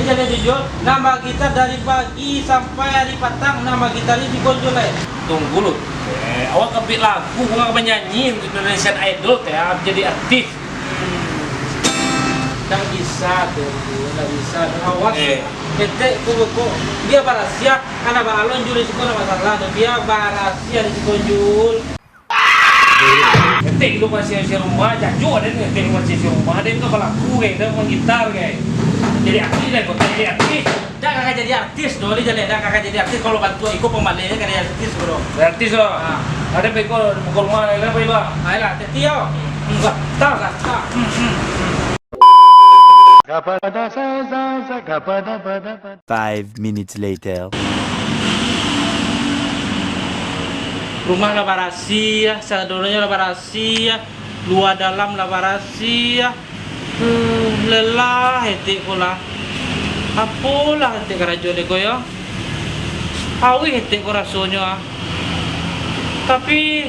jalan jujur, nama kita dari pagi sampai hari petang, nama kita ini dikonjol. Tunggu lu. Awak kebit lagu, gua nggak menyanyi Indonesian Idol teh, jadi artis. Nggak bisa tuh, nggak bisa. Awas. Ente kok dia barasia karena balon juli sekolah masalah, dia barasia di konjol. Ente lu masih rumah, jaju ada nih, ente masih rumah, ada yang nggak lagu kayak, ada main gitar kayak. Jadi artis deh, kok jadi artis. Dah kakak jadi artis, doli jalan. Dah kakak jadi artis kalau bantu ikut pemalainya kan jadi artis bro. Artis loh. Ada pekor mukul mana lah, pak? Ayolah, tetio. Enggak, tak. 5 minutes later. Rumah lah barasia, sadurnya lah barasia, luar dalam lah barasia. Lelah hetik pula. Apalah hetik kerajon ko ya. Hawi hetik ko rasonyo. Tapi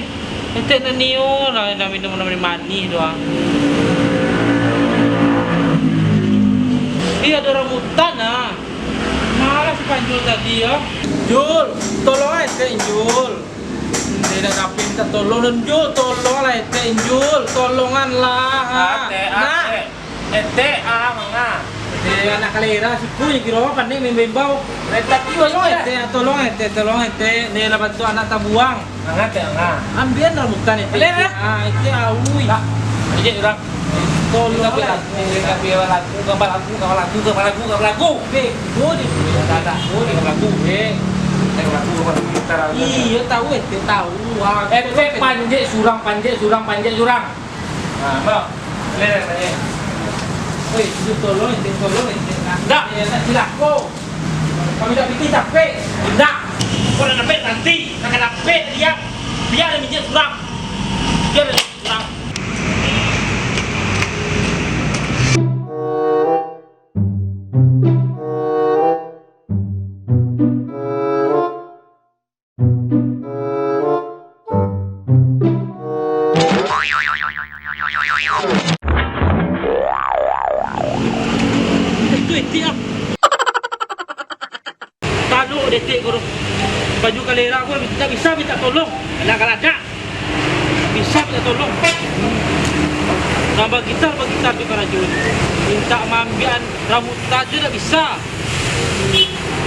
hetik na niyo na minum mani doang. Iya ada rambutan ah. Malah si Panjul tadi ya. Jul, tolong aja Jul. Tidak dapat minta tolong Jul, tolong lah Jul, tolongan lah. Ente mangga. Anak kalera si kuy kira apa nih membau. Tapi wajib tolong nih lah bantu anak tabuang. Mangga teh mangga. Ambil rambutan itu. Itu awi. Jadi orang tolong lagu, iya tahu itu tahu. surang. Nah, mau. Lihat aja. Woi, itu tolong. Enggak, silaku. Kami tak bikin capek. enggak. Kau udah dapet nanti, akan dapet dia. Biar dia minjem surang. Talu detik guru. Baju kalera aku tidak bisa minta tolong. Anak ada. Bisa minta tolong. Nambah gitar di Karajun. Minta mambian rambut tadi tidak bisa.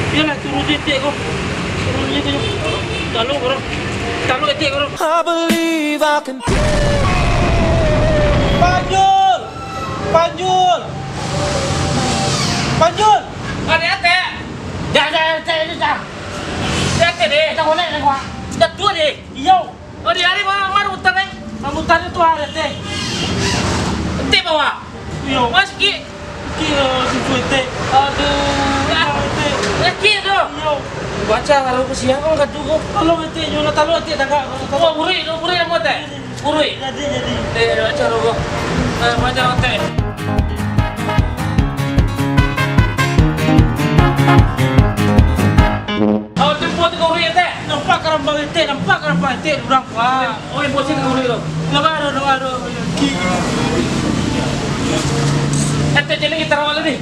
Biarlah turun detik kau. Turunnya tu. Talu guru. Talu detik guru. I believe I can. Panjul. Hati-hati. Jangan. Hati deh. Kita boleh ni gua. Dah tua deh. Iyo. Oh di hari mana utang nih? Rambutan itu ada teh. Ente bawa. Iyo. Mas ki. Kira si kuete. Aduh. Ki tu. Iyo. Baca kalau ke siang kau kat tu. Tolong ete nyola talu ete tangga. Oh buri yang buat teh. Buri. Jadi. Baca logo. Baca teh. Oh jemput kau buri teh. Nampak kerambang ete urang pa. Oh yang bosin kau buri lo. Lagaro. Ente jadi kita rawal ni.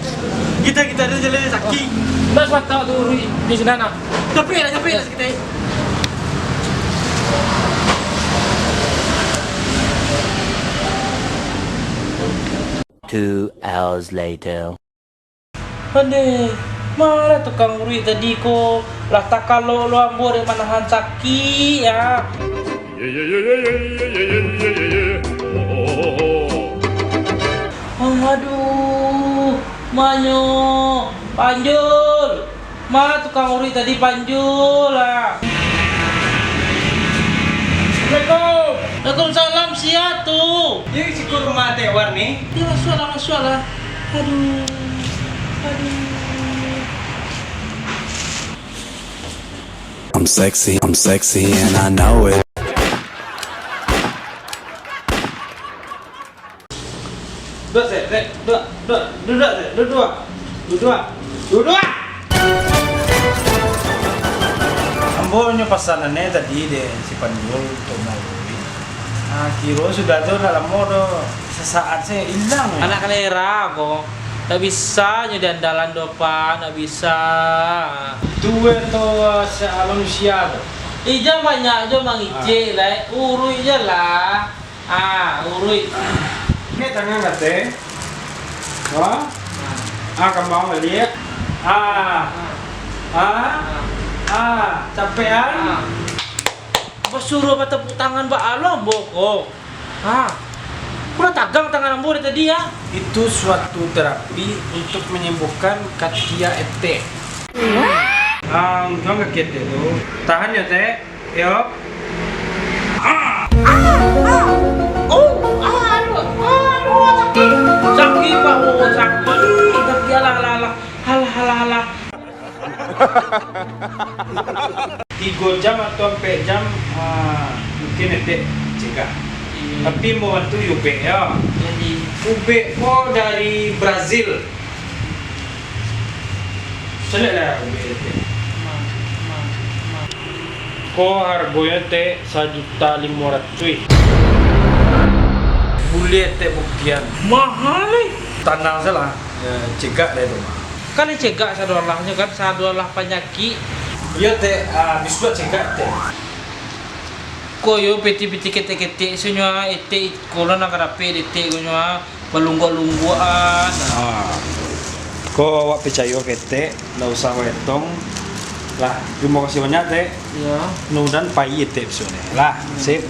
Kita ada jalan saking. Mas tahu tu buri di sana. Capek lah kita. 2 hours later. Ande, mana tukang urut tadi ko? Lah tak kalau lo ambo dari manahan sakit ya. Aduh, manyo, Panjul. Mana tukang urut tadi Panjul lah. Assalamualaikum. Waalaikumsalam sia tu. Ini si kurma teh warni. Dia masuk lah. Aduh. I'm sexy and I know it. Dua. Ambonya pesanannya tadi deh si Panjul untuk melalui. Nah, kiro sudah tuh dalam mode sesaat saya hilang. Anak kalera kok. Nggak bisa nyudah andalan dopa, nggak bisa. Dua tuh manusia tuh. Ija banyak aja mang Ice lah, urui aja lah. Urui. Ini tangan nggak teh? Wah, kembang lihat. Capean. Apa suruh apa tepuk tangan Mbak Alom bokok? Kurang tagang tangan ambo dari tadi ya. Itu suatu terapi untuk menyembuhkan katia ete. Kau nggak kete tuh. Tahan ya teh. Yuk. Sakit Pak, sakit. Tapi alah. 3 jam atau 4 jam mungkin ete cegah. Tapi mau bantu UB ya. Jadi UB kok dari Brazil. Selek lah UB ete. Kok harganya teh 1.500.000. Boleh teh buktian. mahal nih. Tanah salah. Cegah deh tuh. Kan yang cegak sadolahnya kan sadolah penyakit. Iya teh, bisa cegah teh. Koyo peti-peti kete-kete semua ete kolon nak rapi ete konya balunggu-lungguan. Kok awak percaya kete, nggak usah wetong. Lah, terima kasih banyak teh. Ya. Nudan pahit teh sebenarnya. Lah, sip.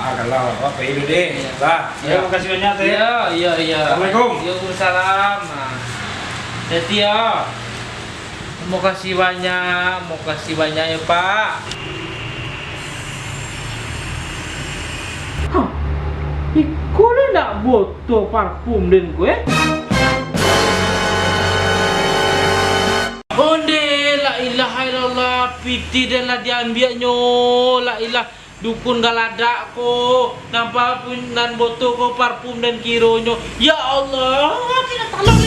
Kalau awak pahit dulu deh. Lah, terima kasih banyak teh. Iya. Assalamualaikum. Waalaikumsalam. Jadi ya. Mau kasih banyak ya Pak. Iko ni nak botol parfum din gue. Onde la ilaha illallah piti dan lah diambilnya la ilah dukun galadak ko nampak pun nan botol ko parfum dan kironyo ya Allah tidak tolong.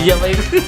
Siapa itu?